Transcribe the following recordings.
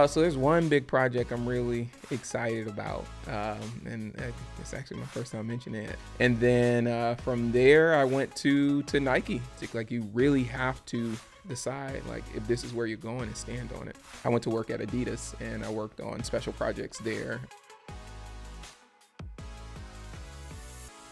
So there's one big project I'm really excited about, and it's actually my first time mentioning it. And then from there, I went to Nike. It's like you really have to decide like if this is where you're going and stand on it. I went to work at Adidas and I worked on special projects there.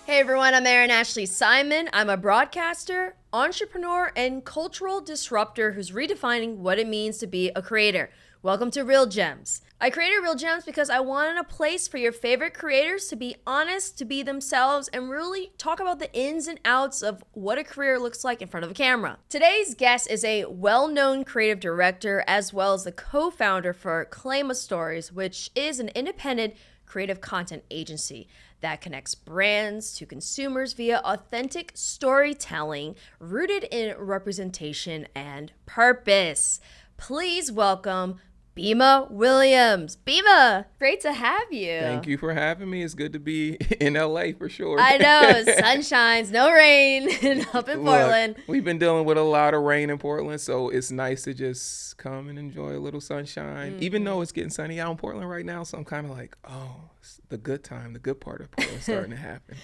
Hey everyone, I'm Erin Ashley Simon. I'm a broadcaster, entrepreneur, and cultural disruptor who's redefining what it means to be a creator. Welcome to Real Gems. I created Real Gems because I wanted a place for your favorite creators to be honest, to be themselves, and really talk about the ins and outs of what a career looks like in front of a camera. Today's guest is a well-known creative director as well as the co-founder for Claima Stories, which is an independent creative content agency that connects brands to consumers via authentic storytelling rooted in representation and purpose. Please welcome Bimma Williams. Bimma, great to have you. Thank you for having me. It's good to be in LA for sure. I know, sun shines, no rain up in Portland. Look, we've been dealing with a lot of rain in Portland, so it's nice to just come and enjoy a little sunshine. Even though it's getting sunny out in Portland right now, so I'm kind of like, oh, it's the good time, the good part of Portland starting to happen.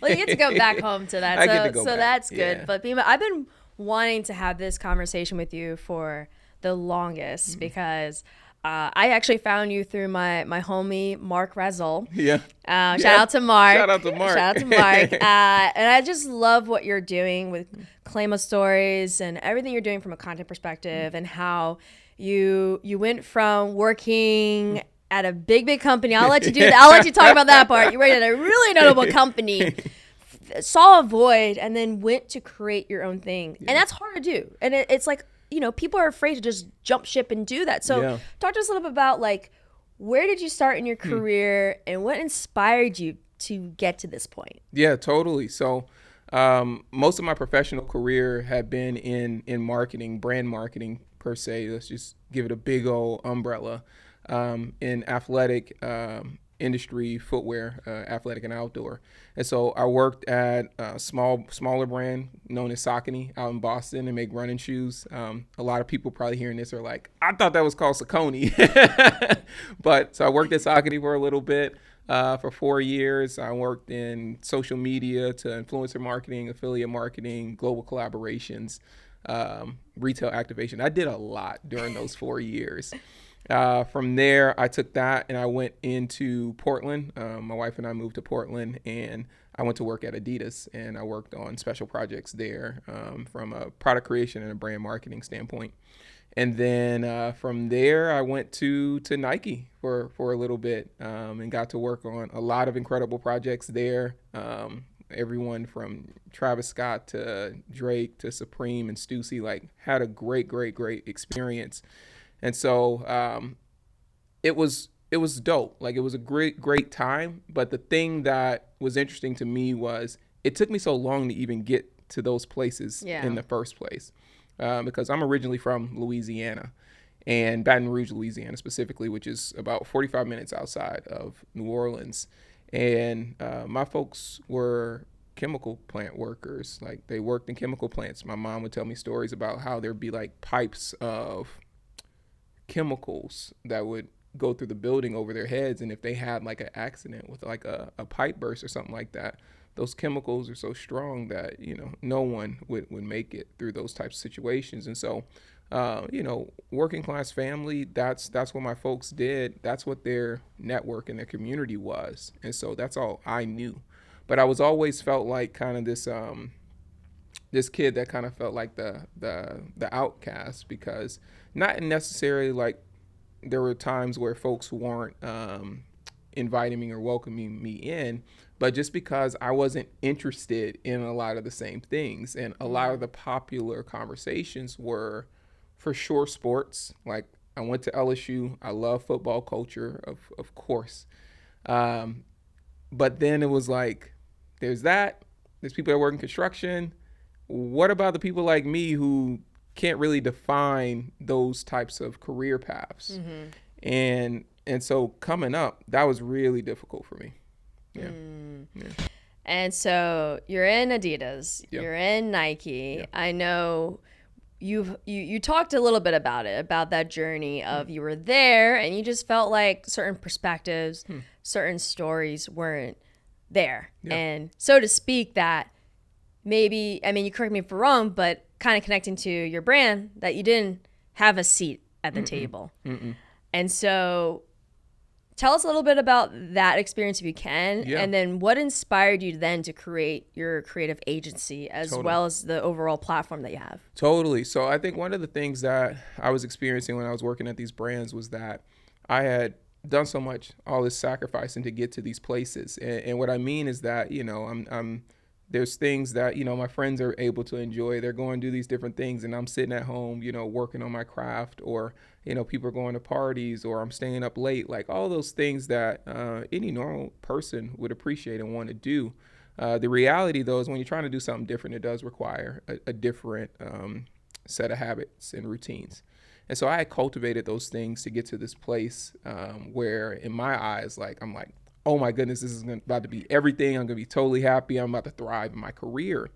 Well, you get to go back home to that, I get to go so back. that's good. Yeah. But Bimma, I've been wanting to have this conversation with you for the longest because I actually found you through my homie Mark Razzle. Yeah. Shout out to Mark. Shout out to Mark. Shout out to Mark. And I just love what you're doing with Claima Stories and everything you're doing from a content perspective and how you went from working at a big company. I'll let you do that. I'll let you talk about that part. You worked at a really notable company, saw a void, and then went to create your own thing. And that's hard to do. And it's like, you know, people are afraid to just jump ship and do that. So talk to us a little bit about like, where did you start in your career and what inspired you to get to this point? Yeah, totally. So most of my professional career had been in marketing, brand marketing per se. Let's just give it a big old umbrella. In athletic industry, footwear, athletic and outdoor. And so I worked at a smaller brand known as Saucony out in Boston and make running shoes. A lot of people probably hearing this are like, I thought that was called Saucony. But so I worked at Saucony for a little bit. For 4 years, I worked in social media to influencer marketing, affiliate marketing, global collaborations, retail activation. I did a lot during those 4 years. From there, I took that and I went into Portland. My wife and I moved to Portland and I went to work at Adidas and I worked on special projects there from a product creation and a brand marketing standpoint. And then from there, I went to Nike for a little bit and got to work on a lot of incredible projects there. Everyone from Travis Scott to Drake to Supreme and Stussy, like had a great experience. And so it was dope. Like it was a great time. But the thing that was interesting to me was it took me so long to even get to those places in the first place. Because I'm originally from Louisiana and Baton Rouge, Louisiana specifically, which is about 45 minutes outside of New Orleans. And my folks were chemical plant workers. Like they worked in chemical plants. My mom would tell me stories about how there'd be like pipes of chemicals that would go through the building over their heads, and if they had like an accident with like a pipe burst or something like that, those chemicals are so strong that no one would make it through those types of situations. And so working class family, that's what my folks did. That's what their network and their community was. And so that's all I knew. But I was always felt like kind of this kid that kind of felt like the outcast, because not necessarily like there were times where folks weren't inviting me or welcoming me in, but just because I wasn't interested in a lot of the same things. And a lot of the popular conversations were for sure sports. Like I went to LSU. I love football culture, of course. But then it was like, there's people that work in construction. What about the people like me who can't really define those types of career paths? And so coming up, that was really difficult for me. Yeah. And so you're in Adidas, you're in Nike. I know you talked a little bit about it, about that journey of you were there and you just felt like certain perspectives, certain stories weren't there. Yeah. And so to speak, that maybe, I mean, you correct me if I'm wrong, but kind of connecting to your brand, that you didn't have a seat at the table. And so tell us a little bit about that experience if you can, and then what inspired you then to create your creative agency as well as the overall platform that you have? Totally. So I think one of the things that I was experiencing when I was working at these brands was that I had done so much, all this sacrificing to get to these places. And what I mean is that, you know, I'm there's things that, you know, my friends are able to enjoy. They're going to do these different things and I'm sitting at home, you know, working on my craft, or, you know, people are going to parties, or I'm staying up late, like all those things that any normal person would appreciate and want to do. The reality, though, is when you're trying to do something different, it does require a different set of habits and routines. And so I had cultivated those things to get to this place where in my eyes, like, I'm like, oh my goodness, this is about to be everything. I'm going to be totally happy. I'm about to thrive in my career.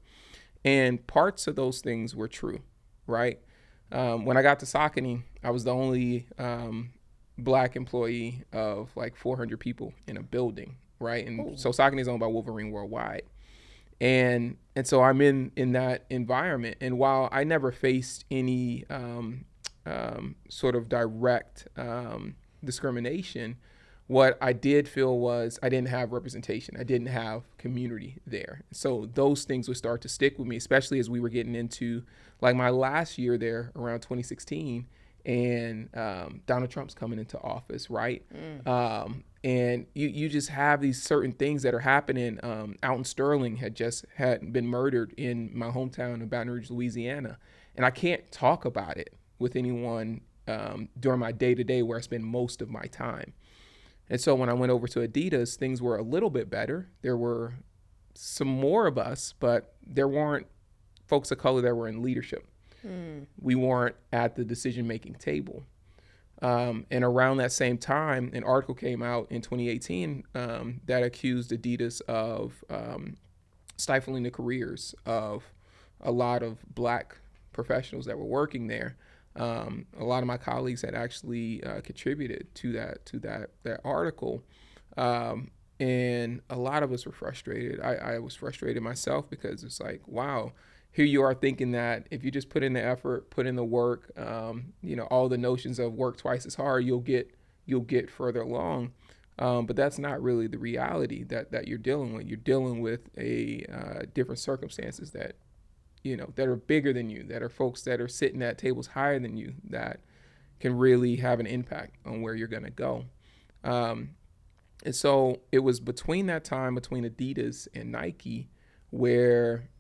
And parts of those things were true, right? When I got to Saucony, I was the only Black employee of like 400 people in a building, right? And so Saucony is owned by Wolverine Worldwide. And so I'm in that environment. And while I never faced any sort of direct discrimination, what I did feel was I didn't have representation. I didn't have community there. So those things would start to stick with me, especially as we were getting into like my last year there around 2016, and Donald Trump's coming into office, right? And you just have these certain things that are happening. Alton Sterling had been murdered in my hometown of Baton Rouge, Louisiana. And I can't talk about it with anyone during my day-to-day where I spend most of my time. And so when I went over to Adidas, things were a little bit better. There were some more of us, but there weren't folks of color that were in leadership. We weren't at the decision-making table. And around that same time, an article came out in 2018 that accused Adidas of stifling the careers of a lot of Black professionals that were working there. A lot of my colleagues had actually contributed to that article, and a lot of us were frustrated. I was frustrated myself because it's like, wow, here you are thinking that if you just put in the effort, put in the work, you know, all the notions of work twice as hard, you'll get further along. But that's not really the reality that you're dealing with. You're dealing with different circumstances that, you know, that are bigger than you, that are folks that are sitting at tables higher than you that can really have an impact on where you're going to go. And so it was between that time, between Adidas and Nike, where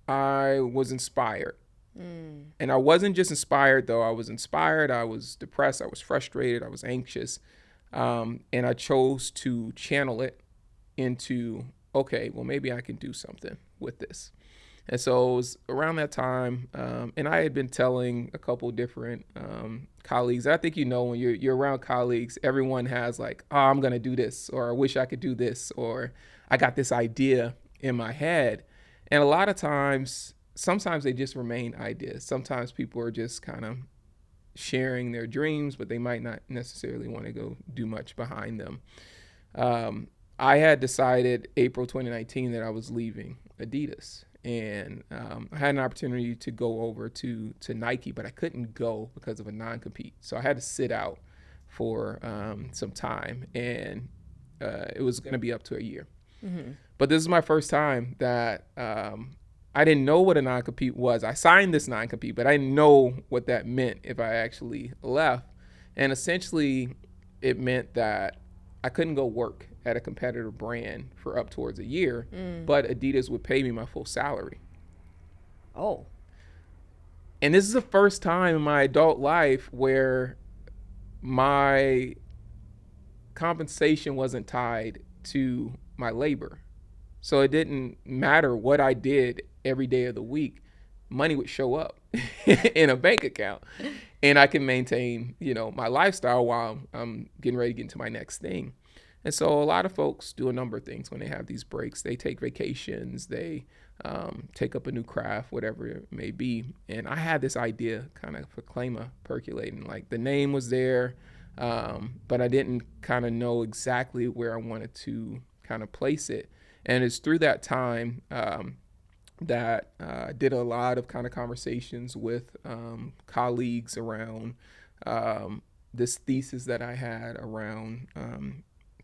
I was inspired. And I wasn't just inspired, though. I was inspired. I was depressed. I was frustrated. I was anxious. And I chose to channel it into, okay, well, maybe I can do something with this. And so it was around that time, and I had been telling a couple different colleagues. I think, you know, when you're around colleagues, everyone has like, oh, I'm going to do this, or I wish I could do this, or I got this idea in my head. And a lot of times, sometimes they just remain ideas. Sometimes people are just kind of sharing their dreams, but they might not necessarily want to go do much behind them. I had decided April 2019 that I was leaving Adidas. And I had an opportunity to go over to Nike, but I couldn't go because of a non-compete. So I had to sit out for some time, and it was going to be up to a year. But this is my first time that I didn't know what a non-compete was. I signed this non-compete, but I didn't know what that meant if I actually left. And essentially, it meant that I couldn't go work at a competitor brand for up towards a year, but Adidas would pay me my full salary. Oh. And this is the first time in my adult life where my compensation wasn't tied to my labor. So it didn't matter what I did every day of the week. Money would show up in a bank account, and I can maintain, you know, my lifestyle while I'm getting ready to get into my next thing. And so a lot of folks do a number of things when they have these breaks. They take vacations, they take up a new craft, whatever it may be. And I had this idea kind of for Claima percolating. Like the name was there, but I didn't kind of know exactly where I wanted to kind of place it. And it's through that time that I did a lot of kind of conversations with colleagues around this thesis that I had around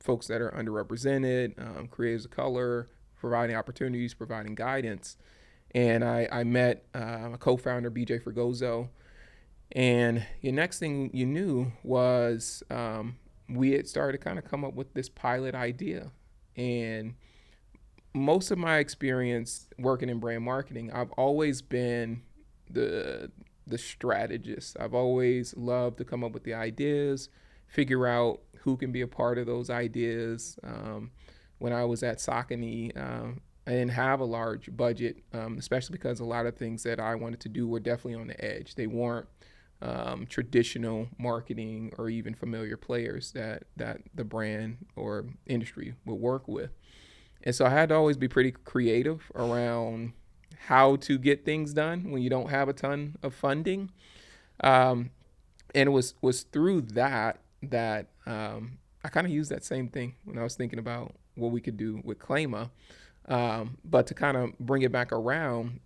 folks that are underrepresented, creators of color, providing opportunities, providing guidance. And I met a co-founder, BJ Fregoso. And the next thing you knew was we had started to kind of come up with this pilot idea. And most of my experience working in brand marketing, I've always been the strategist. I've always loved to come up with the ideas, figure out who can be a part of those ideas. When I was at Saucony, I didn't have a large budget, especially because a lot of things that I wanted to do were definitely on the edge. They weren't traditional marketing or even familiar players that the brand or industry would work with. And so I had to always be pretty creative around how to get things done when you don't have a ton of funding. And it was through that I kind of used that same thing when I was thinking about what we could do with Claima. But to kind of bring it back around,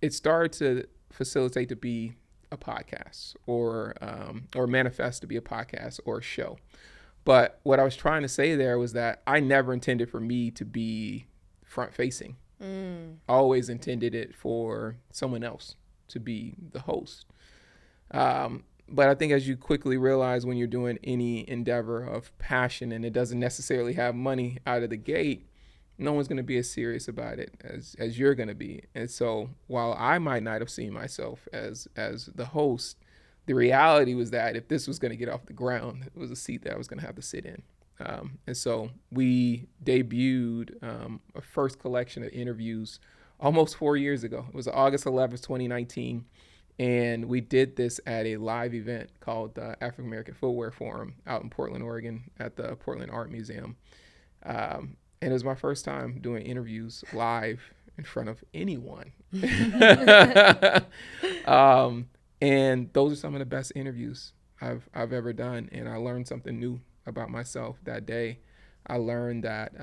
it started to facilitate to be a podcast or manifest to be a podcast or a show. But what I was trying to say there was that I never intended for me to be front facing. I always intended it for someone else to be the host. But I think as you quickly realize when you're doing any endeavor of passion and it doesn't necessarily have money out of the gate, no one's going to be as serious about it as you're going to be. And so while I might not have seen myself as the host, the reality was that if this was going to get off the ground, it was a seat that I was going to have to sit in. And so we debuted a first collection of interviews almost 4 years ago. It was August 11th, 2019. And we did this at a live event called the African American Footwear Forum out in Portland, Oregon at the Portland Art Museum. And it was my first time doing interviews live in front of anyone. And those are some of the best interviews I've ever done. And I learned something new about myself that day. I learned that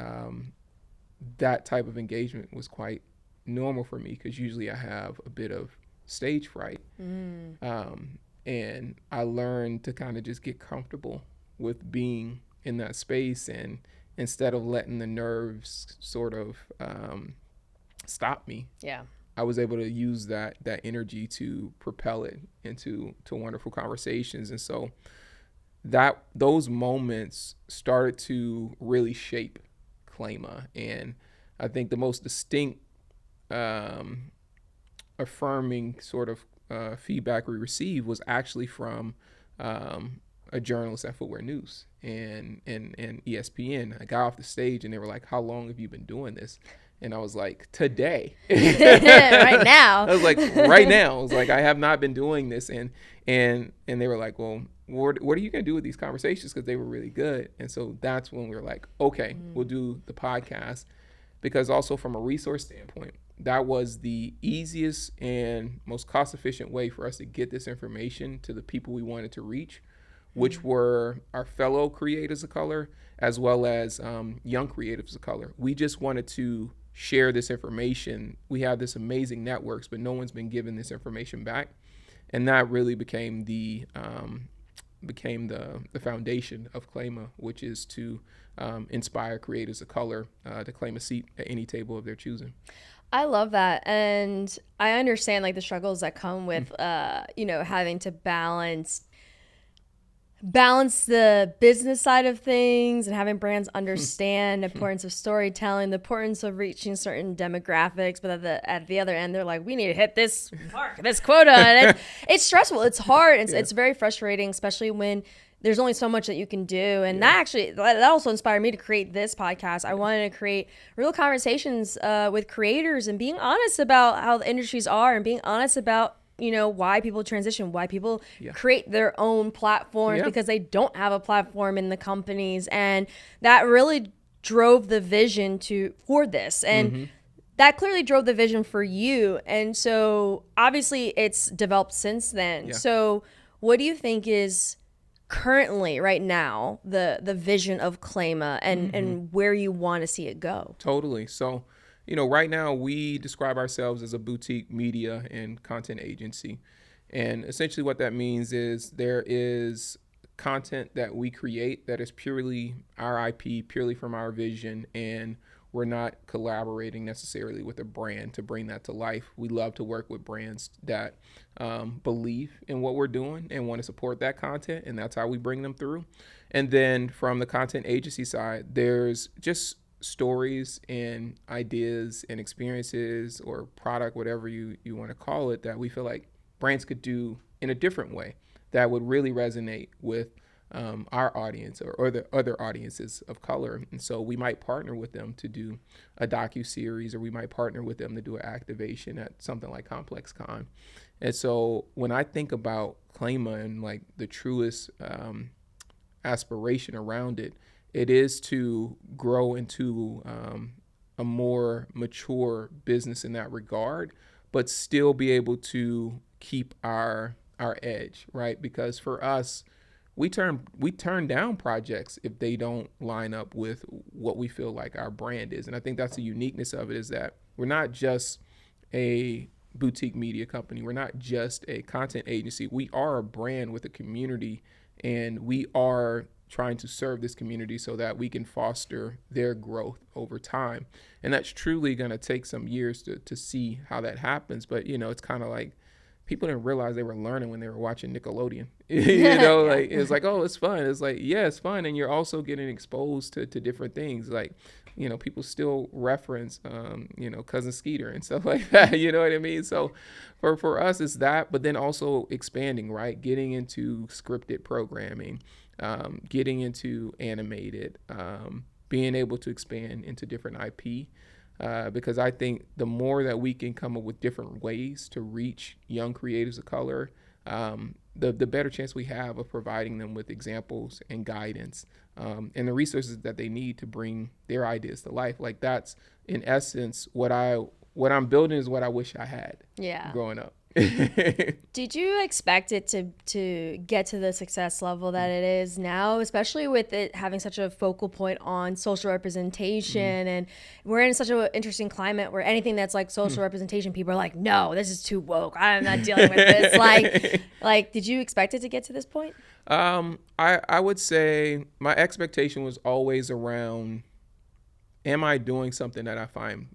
that type of engagement was quite normal for me because usually I have a bit of stage fright. And I learned to kind of just get comfortable with being in that space, and instead of letting the nerves sort of stop me, I was able to use that energy to propel it into wonderful conversations. And so those moments started to really shape Claima. And I think the most distinct affirming sort of feedback we received was actually from a journalist at Footwear News and ESPN. I got off the stage and they were like, "How long have you been doing this?" And I was like, "Today." Right now. I was like, "Right now." I was like, "I have not been doing this." And they were like, "Well, what are you going to do with these conversations?" Because they were really good. And so that's when we were like, okay, we'll do the podcast. Because also from a resource standpoint, that was the easiest and most cost-efficient way for us to get this information to the people we wanted to reach, which were our fellow creators of color, as well as young creatives of color. We just wanted to share this information. We have this amazing networks, but no one's been given this information back. And that really became the foundation of Claima, which is to inspire creators of color to claim a seat at any table of their choosing. I love that. And I understand like the struggles that come with, having to balance the business side of things and having brands understand the importance of storytelling, the importance of reaching certain demographics. But at the other end, they're like, we need to hit this mark, this quota. And it's stressful. It's hard. It's very frustrating, especially when there's only so much that you can do. And that also inspired me to create this podcast. I wanted to create real conversations with creators and being honest about how the industries are and being honest about, why people transition, why people create their own platforms because they don't have a platform in the companies. And that really drove the vision for this. And that clearly drove the vision for you. And so obviously it's developed since then. Yeah. So what do you think is currently right now the vision of Claima and where you want to see it go? Totally. So, right now we describe ourselves as a boutique media and content agency. And essentially what that means is there is content that we create that is purely our IP, purely from our vision, and we're not collaborating necessarily with a brand to bring that to life. We love to work with brands that believe in what we're doing and want to support that content, and that's how we bring them through. And then from the content agency side, there's just stories and ideas and experiences or product, whatever you want to call it, that we feel like brands could do in a different way that would really resonate with our audience or the other audiences of color. And so we might partner with them to do a docu-series, or we might partner with them to do an activation at something like Complex Con. And so when I think about Claima and like the truest aspiration around it, it is to grow into a more mature business in that regard, but still be able to keep our edge, right? Because for us, we turn down projects if they don't line up with what we feel like our brand is. And I think that's the uniqueness of it, is that we're not just a boutique media company. We're not just a content agency. We are a brand with a community, and we are trying to serve this community so that we can foster their growth over time. And that's truly going to take some years to see how that happens. But, it's kind of like people didn't realize they were learning when they were watching Nickelodeon. Like it's like, oh, it's fun. It's like, yeah, it's fun. And you're also getting exposed to different things. Like, people still reference, Cousin Skeeter and stuff like that. You know what I mean? So for us, it's that, but then also expanding, right? Getting into scripted programming, getting into animated, being able to expand into different IP. Because I think the more that we can come up with different ways to reach young creatives of color, the better chance we have of providing them with examples and guidance, and the resources that they need to bring their ideas to life. Like, that's in essence what I'm building is what I wish I had growing up. Did you expect it to get to the success level that it is now, especially with it having such a focal point on social representation? And we're in such an interesting climate where anything that's like social representation, people are like, no, this is too woke, I'm not dealing with this. like did you expect it to get to this point? I would say my expectation was always around, am I doing something that I find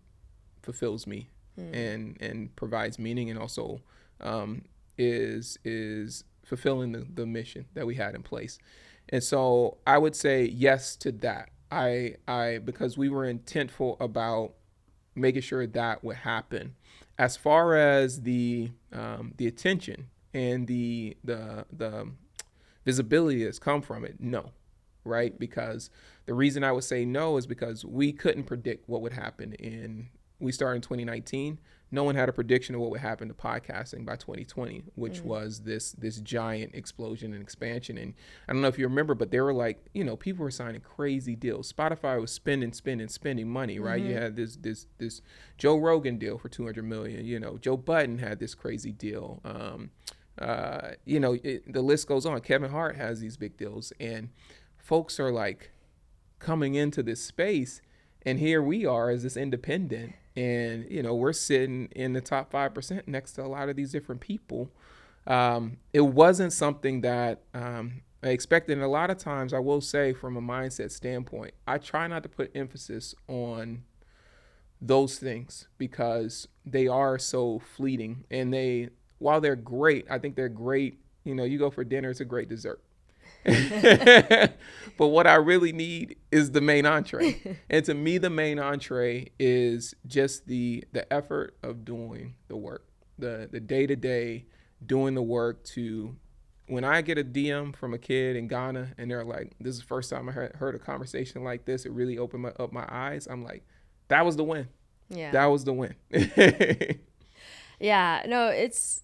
fulfills me and provides meaning, and also is fulfilling the mission that we had in place. And so I would say yes to that. I because we were intentful about making sure that would happen. As far as the attention and the visibility that's come from it, no. Right? Because the reason I would say no is because we couldn't predict what would happen we started in 2019. No one had a prediction of what would happen to podcasting by 2020, which was this giant explosion and expansion. And I don't know if you remember, but they were like, people were signing crazy deals. Spotify was spending money, right? You had this Joe Rogan deal for $200 million. Joe Budden had this crazy deal. The list goes on. Kevin Hart has these big deals, and folks are like coming into this space. And here we are as this independent, and, we're sitting in the top 5% next to a lot of these different people. It wasn't something that I expected. And a lot of times, I will say, from a mindset standpoint, I try not to put emphasis on those things because they are so fleeting. And while they're great, I think they're great. You go for dinner, it's a great dessert. But what I really need is the main entree. And to me, the main entree is just the effort of doing the work, the day-to-day doing the work. When I get a DM from a kid in Ghana and they're like, this is the first time I heard a conversation like this, it really opened up my eyes. I'm like, that was the win. Yeah. That was the win. Yeah, no, it's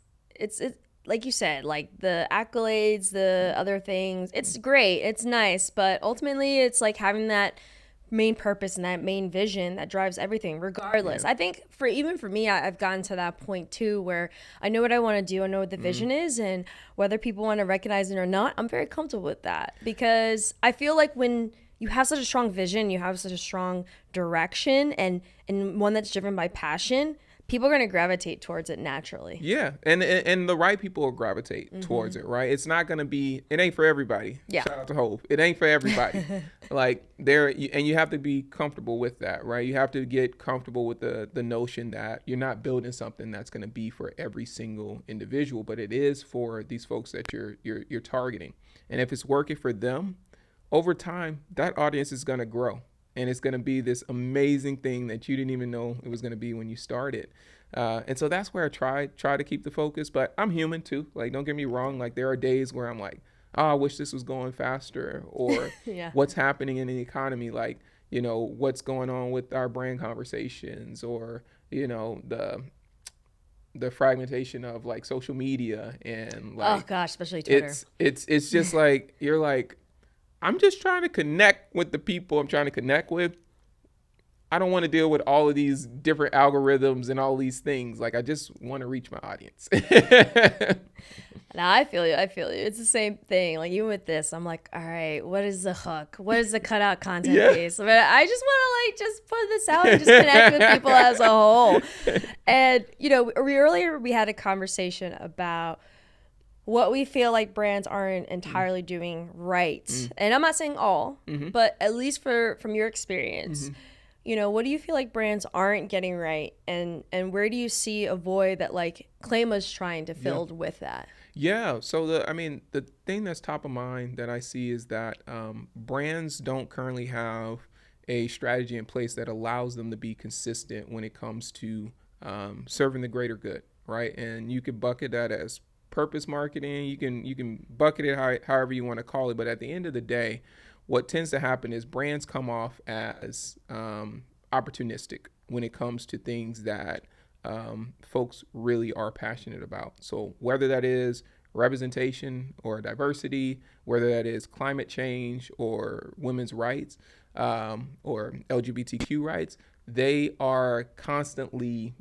like you said, like the accolades, the other things, it's great, it's nice, but ultimately it's like having that main purpose and that main vision that drives everything regardless. I think for me, I've gotten to that point too where I know what I want to do, I know what the vision is, and whether people want to recognize it or not, I'm very comfortable with that, because I feel like when you have such a strong vision, you have such a strong direction, and one that's driven by passion, people are going to gravitate towards it naturally. Yeah, and the right people will gravitate towards it, right? It's not going to be, it ain't for everybody. Yeah. Shout out to Hope. It ain't for everybody. Like and you have to be comfortable with that, right? You have to get comfortable with the notion that you're not building something that's going to be for every single individual, but it is for these folks that you're targeting. And if it's working for them, over time, that audience is going to grow. And it's going to be this amazing thing that you didn't even know it was going to be when you started. And so that's where I try to keep the focus. But I'm human too. Like, don't get me wrong. Like, there are days where I'm like, oh, I wish this was going faster. Or what's happening in the economy. Like, you know, what's going on with our brand conversations, or, you know, the fragmentation of like social media and like, oh gosh, especially Twitter. It's just like, you're like, I'm just trying to connect with the people I'm trying to connect with. I don't want to deal with all of these different algorithms and all these things. Like, I just want to reach my audience. Now I feel you. It's the same thing. Like, even with this, I'm like, all right, what is the hook? What is the cutout content piece? But I just want to just put this out and just connect with people as a whole. And, you know, earlier we had a conversation about what we feel like brands aren't entirely doing right. And I'm not saying all, but at least from your experience, you know, what do you feel like brands aren't getting right? And where do you see a void that like Claima's trying to fill with that? Yeah. So the thing that's top of mind that I see is that brands don't currently have a strategy in place that allows them to be consistent when it comes to serving the greater good, right? And you could bucket that as purpose marketing. You can bucket it however you want to call it, but at the end of the day, what tends to happen is brands come off as opportunistic when it comes to things that folks really are passionate about. So whether that is representation or diversity, whether that is climate change or women's rights or LGBTQ rights, they are constantly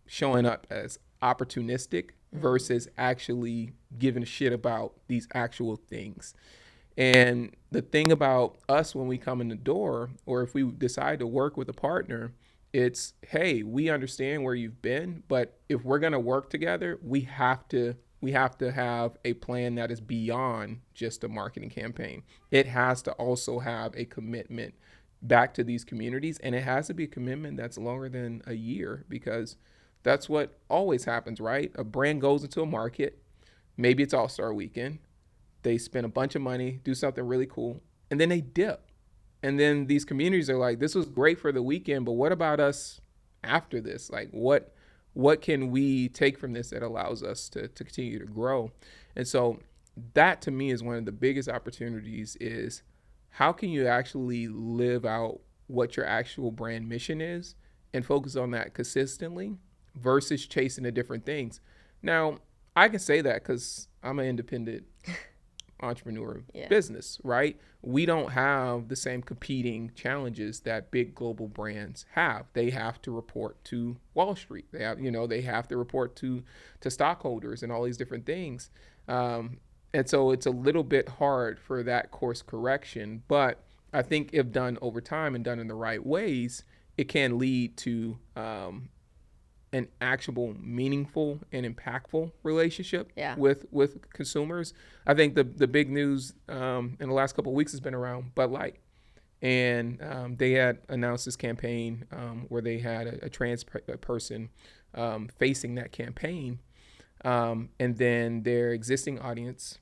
showing up as opportunistic versus actually giving a shit about these actual things. And the thing about us when we come in the door, or if we decide to work with a partner, it's, hey, we understand where you've been, but if we're going to work together, we have to have a plan that is beyond just a marketing campaign. It has to also have a commitment back to these communities, and it has to be a commitment that's longer than a year, because that's what always happens, right? A brand goes into a market, maybe it's All-Star Weekend, they spend a bunch of money, do something really cool, and then they dip. And then these communities are like, this was great for the weekend, but what about us after this? Like, what can we take from this that allows us to continue to grow? And so that, to me, is one of the biggest opportunities, is how can you actually live out what your actual brand mission is and focus on that consistently versus chasing the different things. Now, I can say that because I'm an independent entrepreneur business, right? We don't have the same competing challenges that big global brands have. They have to report to Wall Street. They have to report to stockholders and all these different things. And so it's a little bit hard for that course correction, but I think if done over time and done in the right ways, it can lead to an actionable, meaningful, and impactful relationship with consumers. I think the big news in the last couple of weeks has been around Bud Light. And they had announced this campaign where they had a trans person facing that campaign. And then their existing audience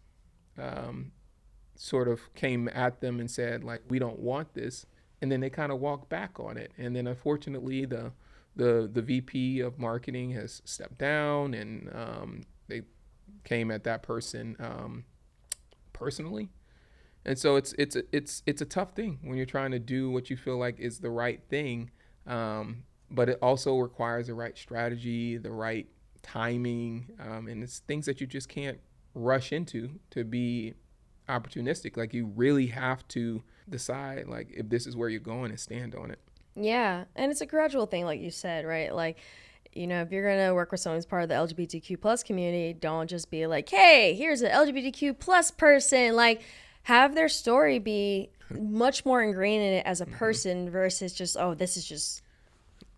sort of came at them and said, like, we don't want this. And then they kind of walked back on it. And then unfortunately, the VP of marketing has stepped down, and they came at that person personally. And so it's a tough thing when you're trying to do what you feel like is the right thing, but it also requires the right strategy, the right timing, and it's things that you just can't rush into to be opportunistic. Like, you really have to decide like if this is where you're going and stand on it. Yeah. And it's a gradual thing, like you said, right? Like, you know, if you're going to work with someone who's part of the LGBTQ plus community, don't just be like, hey, here's an LGBTQ plus person. Like, have their story be much more ingrained in it as a person versus just, oh, this is just,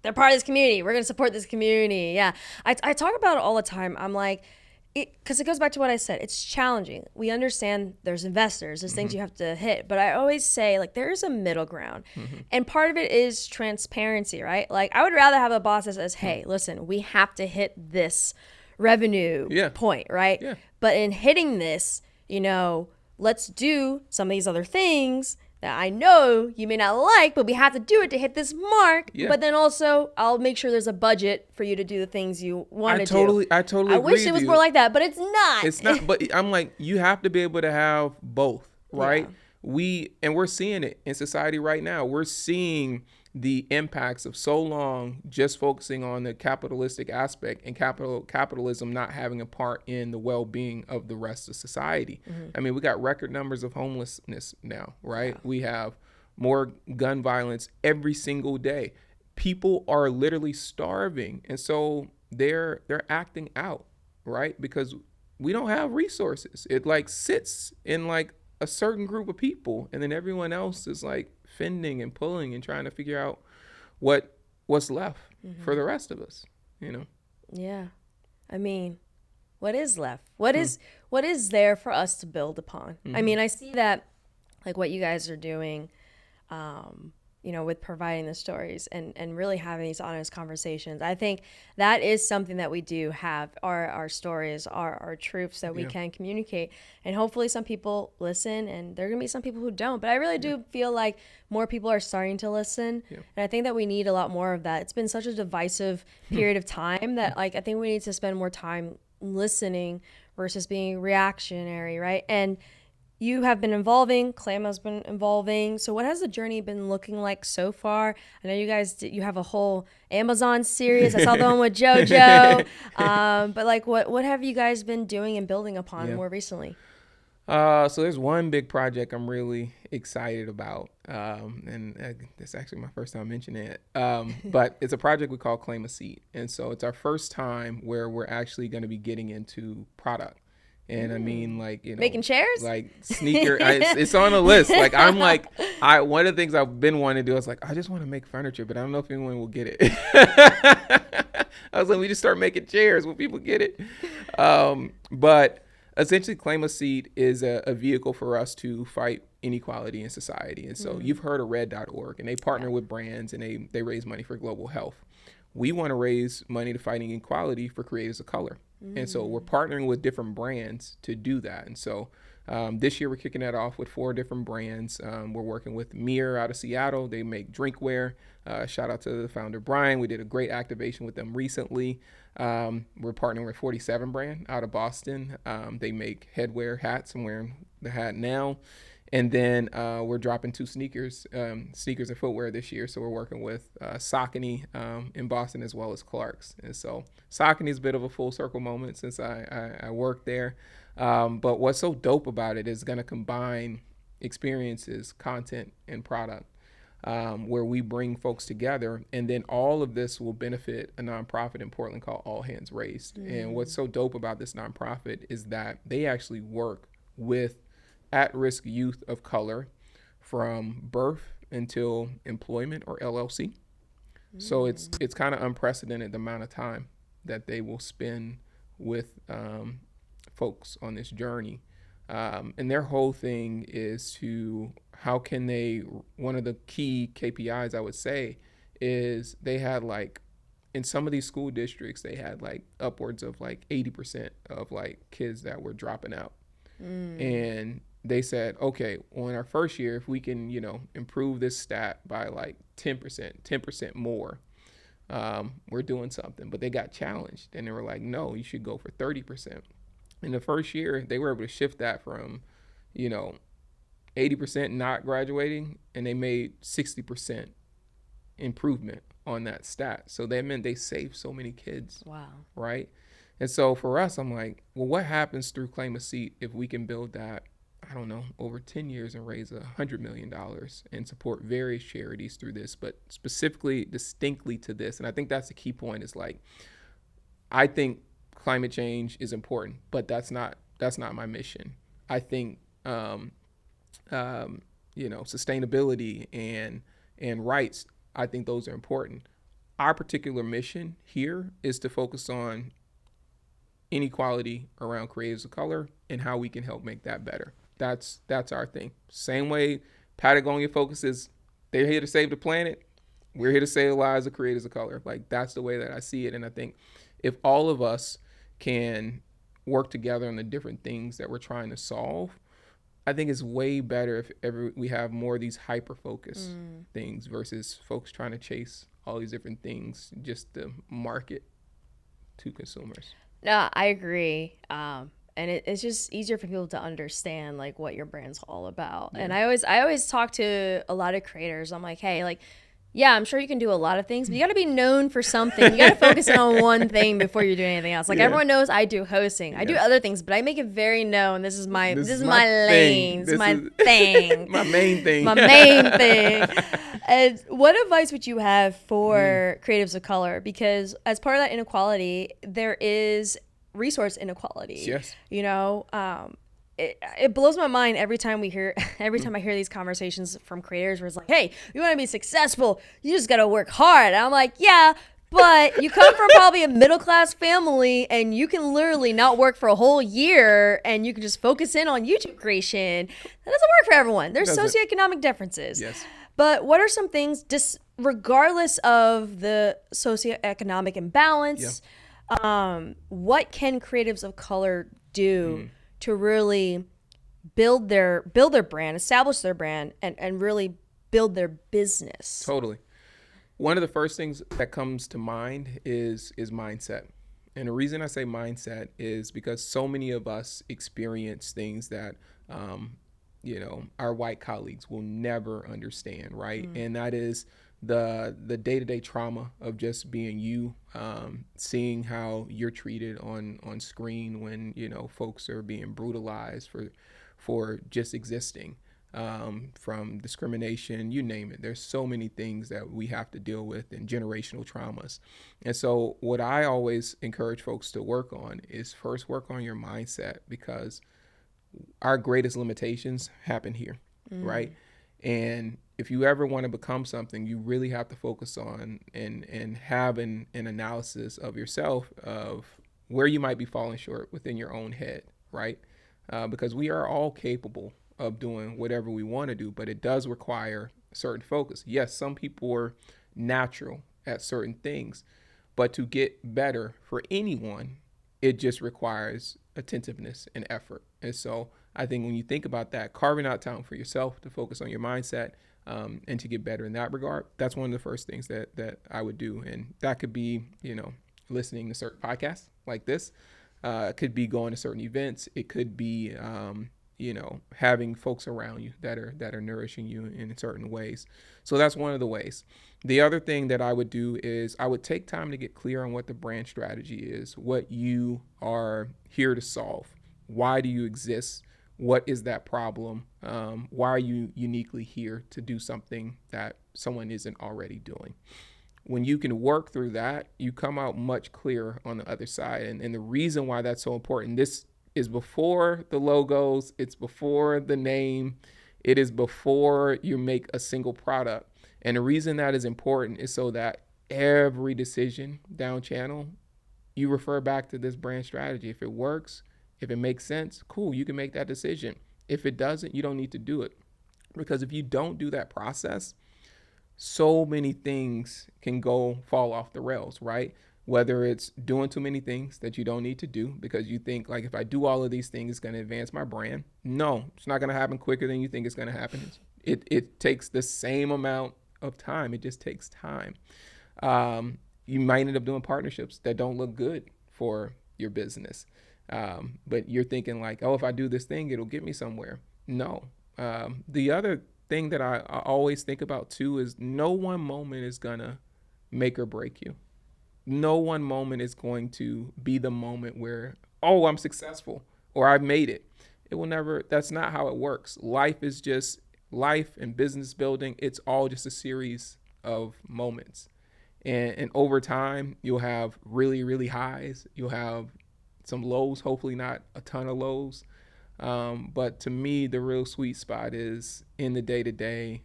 they're part of this community. We're going to support this community. Yeah. I talk about it all the time. I'm like, because it goes back to what I said. It's challenging. We understand there's investors, there's things you have to hit. But I always say, like, there's a middle ground. And part of it is transparency, right? Like, I would rather have a boss that says, hey, listen, we have to hit this revenue point, right? Yeah. But in hitting this, you know, let's do some of these other things that I know you may not like, but we have to do it to hit this mark. Yeah. But then also, I'll make sure there's a budget for you to do the things you want to do. I totally I agree wish it with was you. more like that, but it's not. It's not, but I'm like, you have to be able to have both, right? Yeah. We're seeing it in society right now. We're seeing the impacts of so long just focusing on the capitalistic aspect and capitalism not having a part in the well-being of the rest of society. I mean, we got record numbers of homelessness now, right? Yeah. We have more gun violence every single day. People are literally starving, and so they're acting out, right? Because we don't have resources. It like sits in like a certain group of people, and then everyone else is like fending and pulling and trying to figure out what's left for the rest of us, you know. Yeah. I mean, what is left? What is there for us to build upon? I mean, I see that like what you guys are doing, you know, with providing the stories and really having these honest conversations. I think that is something that we do have, our stories, our truths that we can communicate. And hopefully some people listen, and there are going to be some people who don't. But I really do feel like more people are starting to listen. And I think that we need a lot more of that. It's been such a divisive period of time that like I think we need to spend more time listening versus being reactionary, right? And you have been evolving. Claima's been evolving. So what has the journey been looking like so far? I know you guys you have a whole Amazon series. I saw the one with JoJo. But like, what have you guys been doing and building upon more recently? So there's one big project I'm really excited about, and it's actually my first time mentioning it. But it's a project we call Claima Seed, and so it's our first time where we're actually going to be getting into product. And I mean, like, you know, making chairs, like sneaker. It's on the list. Like, I'm like, one of the things I've been wanting to do is like, I just want to make furniture, but I don't know if anyone will get it. I was like, we just start making chairs. Will people get it? But essentially, Claima Seed is a vehicle for us to fight inequality in society. And so you've heard of red.org, and they partner with brands, and they raise money for global health. We want to raise money to fight inequality for creators of color. And so we're partnering with different brands to do that. And so this year we're kicking that off with 4 different brands. We're working with Mir out of Seattle. They make drinkware. Shout out to the founder, Brian. We did a great activation with them recently. We're partnering with 47 brand out of Boston. They make headwear, hats. I'm wearing the hat now. And then we're dropping 2 sneakers and footwear this year. So we're working with Saucony in Boston as well as Clark's. And so Saucony is a bit of a full circle moment since I worked there. But what's so dope about it is going to combine experiences, content, and product, where we bring folks together. And then all of this will benefit a nonprofit in Portland called All Hands Raised. And what's so dope about this nonprofit is that they actually work with at-risk youth of color from birth until employment, or LLC. So it's kind of unprecedented the amount of time that they will spend with folks on this journey. And their whole thing is to, how can they, one of the key KPIs I would say is they had like, in some of these school districts, they had like upwards of like 80% of like kids that were dropping out. And they said, okay, well, in our first year, if we can, you know, improve this stat by like 10% more, we're doing something. But they got challenged, and they were like, no, you should go for 30%. In the first year, they were able to shift that from, you know, 80% not graduating, and they made 60% improvement on that stat. So that meant they saved so many kids. Wow. Right? And so for us, I'm like, well, what happens through Claima Seed if we can build that I don't know, over 10 years and raise $100 million and support various charities through this, but specifically, distinctly to this. And I think that's the key point is like, I think climate change is important, but that's not my mission. I think, sustainability and rights, I think those are important. Our particular mission here is to focus on inequality around creatives of color and how we can help make that better. That's our thing. Same way Patagonia focuses, they're here to save the planet. We're here to save the lives of creators of color. Like, that's the way that I see it. And I think if all of us can work together on the different things that we're trying to solve, I think it's way better if we have more of these hyper-focused things versus folks trying to chase all these different things just to market to consumers. No, I agree. And it's just easier for people to understand like what your brand's all about. Yeah. And I always talk to a lot of creators. I'm like, hey, like, yeah, I'm sure you can do a lot of things, but you got to be known for something. You got to focus in on one thing before you do anything else. Like, everyone knows I do hosting. I do other things, but I make it very known. This is my lane. This is my thing. My main thing. My main thing. And what advice would you have for creatives of color? Because as part of that inequality, there is resource inequality. Yes. You know, it blows my mind every time I hear these conversations from creators where it's like, hey, you want to be successful, you just got to work hard. And I'm like, yeah, but you come from probably a middle-class family and you can literally not work for a whole year and you can just focus in on YouTube creation. That doesn't work for everyone. There's socioeconomic differences. Yes. But what are some things, regardless of the socioeconomic imbalance, what can creatives of color do to really build their brand, establish their brand, and really build their business? Totally. One of the first things that comes to mind is mindset. And the reason I say mindset is because so many of us experience things that our white colleagues will never understand, right? And that is the day-to-day trauma of just being you, seeing how you're treated on screen when folks are being brutalized for just existing, from discrimination, you name it. There's so many things that we have to deal with and generational traumas. And so what I always encourage folks to work on is first work on your mindset, because our greatest limitations happen here, right? And if you ever want to become something, you really have to focus on and have an analysis of yourself, of where you might be falling short within your own head, right? Because we are all capable of doing whatever we want to do, but it does require certain focus. Yes, some people are natural at certain things, but to get better for anyone, it just requires attentiveness and effort. And so I think when you think about that, carving out time for yourself to focus on your mindset, and to get better in that regard, that's one of the first things that I would do. And that could be, listening to certain podcasts like this. It could be going to certain events. It could be, having folks around you that are nourishing you in certain ways. So that's one of the ways. The other thing that I would do is I would take time to get clear on what the brand strategy is, what you are here to solve. Why do you exist? What is that problem? Why are you uniquely here to do something that someone isn't already doing? When you can work through that, you come out much clearer on the other side. And the reason why that's so important, this is before the logos, it's before the name, it is before you make a single product. And the reason that is important is so that every decision down channel, you refer back to this brand strategy. If it works, if it makes sense, cool, you can make that decision. If it doesn't, you don't need to do it. Because if you don't do that process, so many things can fall off the rails, right? Whether it's doing too many things that you don't need to do because you think, like, if I do all of these things, it's going to advance my brand. No, it's not going to happen quicker than you think it's going to happen. It takes the same amount of time. It just takes time. You might end up doing partnerships that don't look good for your business. But you're thinking like, oh, if I do this thing, it'll get me somewhere. No. The other thing that I always think about too is no one moment is gonna make or break you. No one moment is going to be the moment where, oh, I'm successful or I've made it. it will never, that's not how it works. Life is just life and business building. It's all just a series of moments. And over time, you'll have really, really highs. You'll have some lows, hopefully not a ton of lows. But to me, the real sweet spot is in the day to day,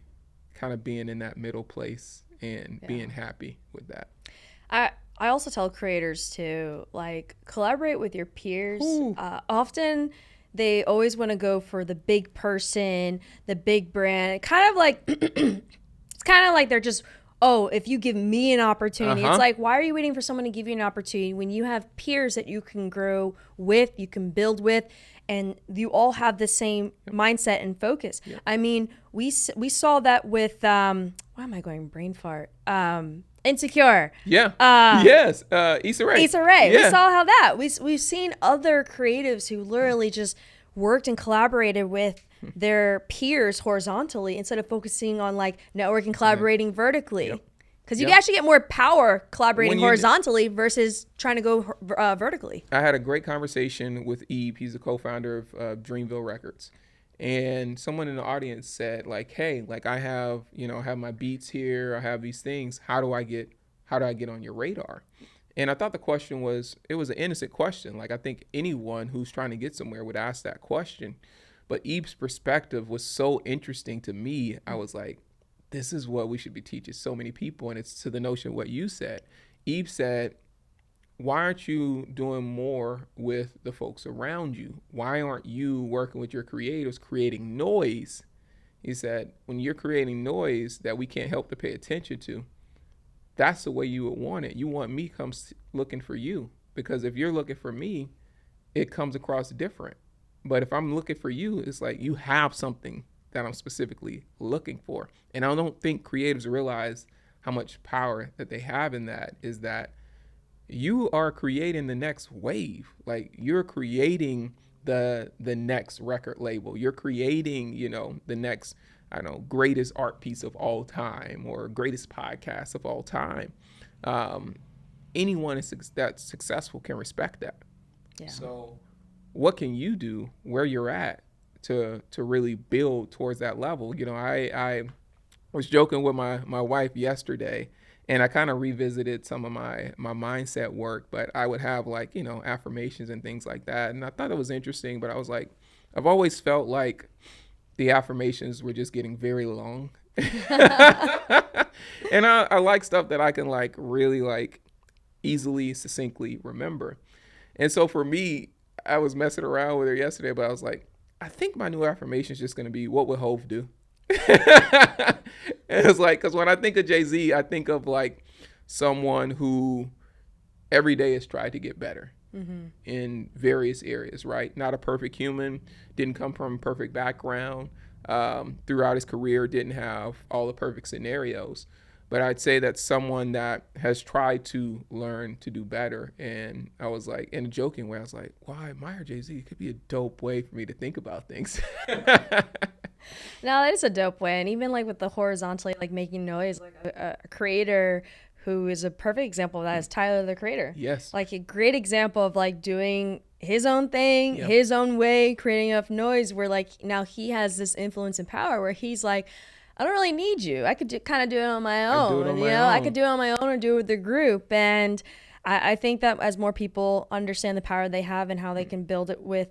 kind of being in that middle place and being happy with that. I also tell creators to like collaborate with your peers. Often they always want to go for the big person, the big brand. Kind of like it's kind of like they're just, oh, if you give me an opportunity, it's like, why are you waiting for someone to give you an opportunity when you have peers that you can grow with, you can build with, and you all have the same mindset and focus. I mean, we saw that with why am I going brain fart? Insecure. Yes. Issa Rae. Issa Rae. We saw how that we've seen other creatives who literally just worked and collaborated with their peers horizontally instead of focusing on like networking, collaborating vertically. Because you can actually get more power collaborating horizontally versus trying to go vertically. I had a great conversation with Ebe. He's the co-founder of Dreamville Records. And someone in the audience said, like, hey, like I have my beats here. I have these things. How do I get on your radar? And I thought it was an innocent question. Like I think anyone who's trying to get somewhere would ask that question. But Ebe's perspective was so interesting to me. I was like, this is what we should be teaching so many people. And it's to the notion of what you said. Ebe said, why aren't you doing more with the folks around you? Why aren't you working with your creators, creating noise? He said, when you're creating noise that we can't help to pay attention to, that's the way you would want it. You want me comes looking for you, because if you're looking for me, it comes across different. But if I'm looking for you, it's like you have something that I'm specifically looking for. And I don't think creatives realize how much power that they have in that, is that you are creating the next wave. Like you're creating the next record label. You're creating, the next, greatest art piece of all time or greatest podcast of all time. Anyone that's successful can respect that. Yeah. So what can you do where you're at to really build towards that level? I was joking with my wife yesterday, and I kind of revisited some of my mindset work, but I would have affirmations and things like that. And I thought it was interesting, but I was like, I've always felt like the affirmations were just getting very long. And I like stuff that I can really easily, succinctly remember. And so for me, I was messing around with her yesterday, but I was like, I think my new affirmation is just going to be, what would Hov do? And it's like, because when I think of Jay-Z, I think of someone who every day has tried to get better in various areas, right? Not a perfect human, didn't come from a perfect background, throughout his career, didn't have all the perfect scenarios. But I'd say that's someone that has tried to learn to do better. And I was like, in a joking way, I was like, well, I admire Jay-Z. It could be a dope way for me to think about things. No, that is a dope way. And even with the horizontally making noise, a creator who is a perfect example of that is Tyler, the Creator. Yes. A great example of doing his own thing, his own way, creating enough noise where now he has this influence and power where he's like, I don't really need you. I could kind of do it on my own. I could do it on my own or do it with the group. And I think that as more people understand the power they have and how they can build it with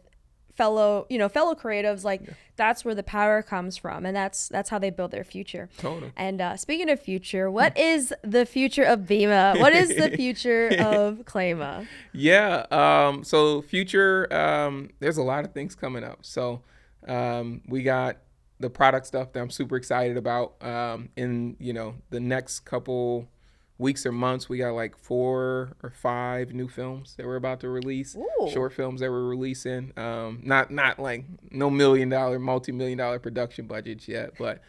fellow creatives, that's where the power comes from, and that's how they build their future. Totally. And speaking of future, what is the future of Bimma? What is the future of Claima? Yeah. So future, there's a lot of things coming up. So we got the product stuff that I'm super excited about. In the next couple weeks or months, we got 4 or 5 new films that we're about to release. Ooh. Short films that we're releasing. Not no multi-million-dollar production budgets yet, but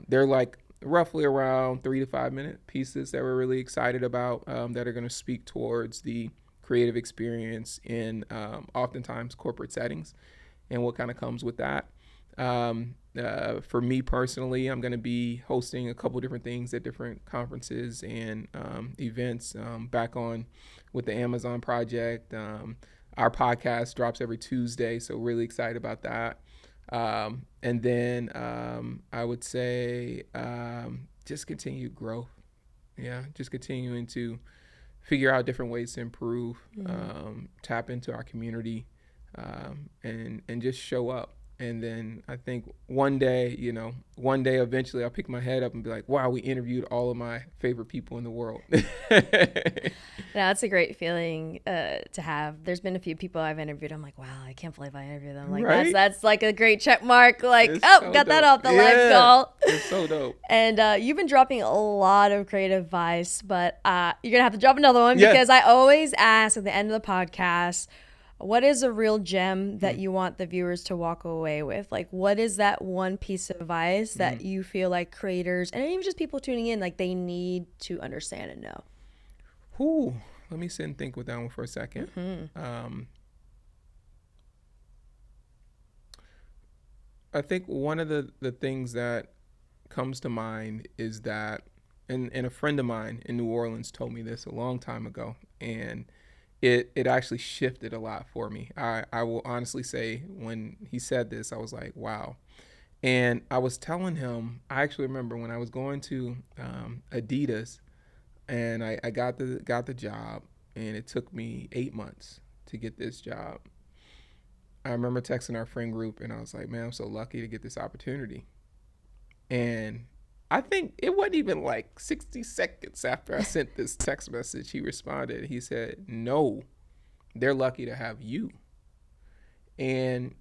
they're roughly around 3 to 5 minute pieces that we're really excited about, that are going to speak towards the creative experience in oftentimes corporate settings and what kind of comes with that. For me personally, I'm going to be hosting a couple different things at different conferences and events, back on with the Amazon project. Our podcast drops every Tuesday, so really excited about that. And then I would say just continued growth. Yeah, just continuing to figure out different ways to improve, tap into our community, and just show up. And then I think one day eventually I'll pick my head up and be like, wow, we interviewed all of my favorite people in the world. That's a great feeling to have. There's been a few people I've interviewed. I'm like, wow, I can't believe I interviewed them. Like, right? that's like a great check mark. Like, It's got so that dope. off the live call. It's so dope. And you've been dropping a lot of creative advice, but you're going to have to drop another one Yeah. because I always ask at the end of the podcast, what is a real gem that you want the viewers to walk away with? Like, what is that one piece of advice that you feel like creators and even just people tuning in, like they need to understand and know? Let me sit and think with that one for a second. I think one of the things that comes to mind is that, and a friend of mine in New Orleans told me this a long time ago, and it actually shifted a lot for me. I will honestly say when he said this, I was like, wow. And I was telling him, I actually remember when I was going to Adidas, and I got the job, and it took me 8 months to get this job. I remember texting our friend group, and I was like, man, I'm so lucky to get this opportunity. And I think it wasn't even like 60 seconds after I sent this text message, he responded. He said, no, they're lucky to have you. And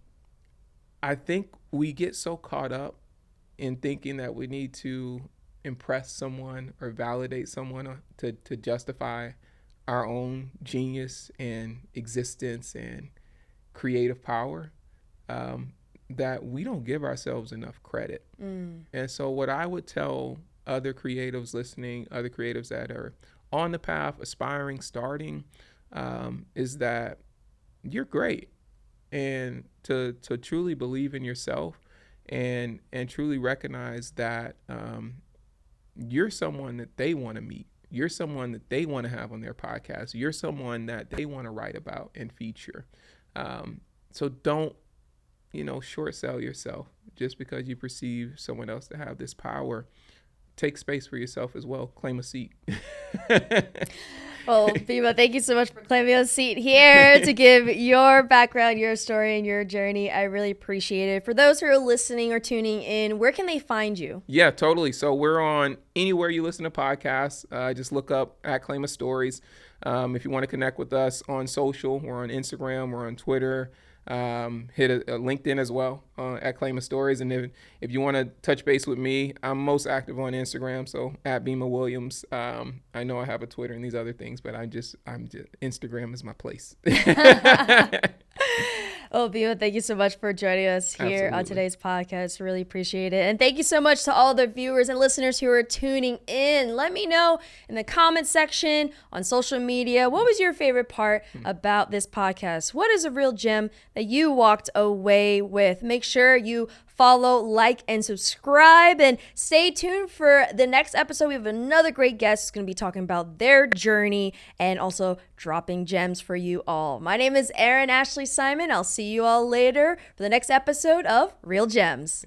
I think we get so caught up in thinking that we need to impress someone or validate someone to justify our own genius and existence and creative power, that we don't give ourselves enough credit. And so what I would tell other creatives listening, other creatives that are on the path, aspiring, starting, is that you're great. And to truly believe in yourself and truly recognize that you're someone that they want to meet. You're someone that they want to have on their podcast. You're someone that they want to write about and feature. So don't, short sell yourself just because you perceive someone else to have this power. Take space for yourself as well. Claim a seat. Well, Bimma, thank you so much for claiming a seat here to give your background, your story, and your journey. I really appreciate it. For those who are listening or tuning in, where can they find you? Yeah, totally. So we're on anywhere you listen to podcasts. Just look up at Claima Stories. If you want to connect with us on social, we're on Instagram, we're on Twitter. Hit a LinkedIn as well at Claima Stories. And if you want to touch base with me, I'm most active on Instagram. So at Bimma Williams. I know I have a Twitter and these other things, but I'm just Instagram is my place. Well, Bimma, thank you so much for joining us here Absolutely. on today's podcast. Really appreciate it. And thank you so much to all the viewers and listeners who are tuning in. Let me know in the comment section on social media, what was your favorite part about this podcast? What is a real gem that you walked away with? Make sure you follow, like, and subscribe, and stay tuned for the next episode. We have another great guest who's going to be talking about their journey and also dropping gems for you all. My name is Erin Ashley Simon. I'll see you all later for the next episode of Real Gems.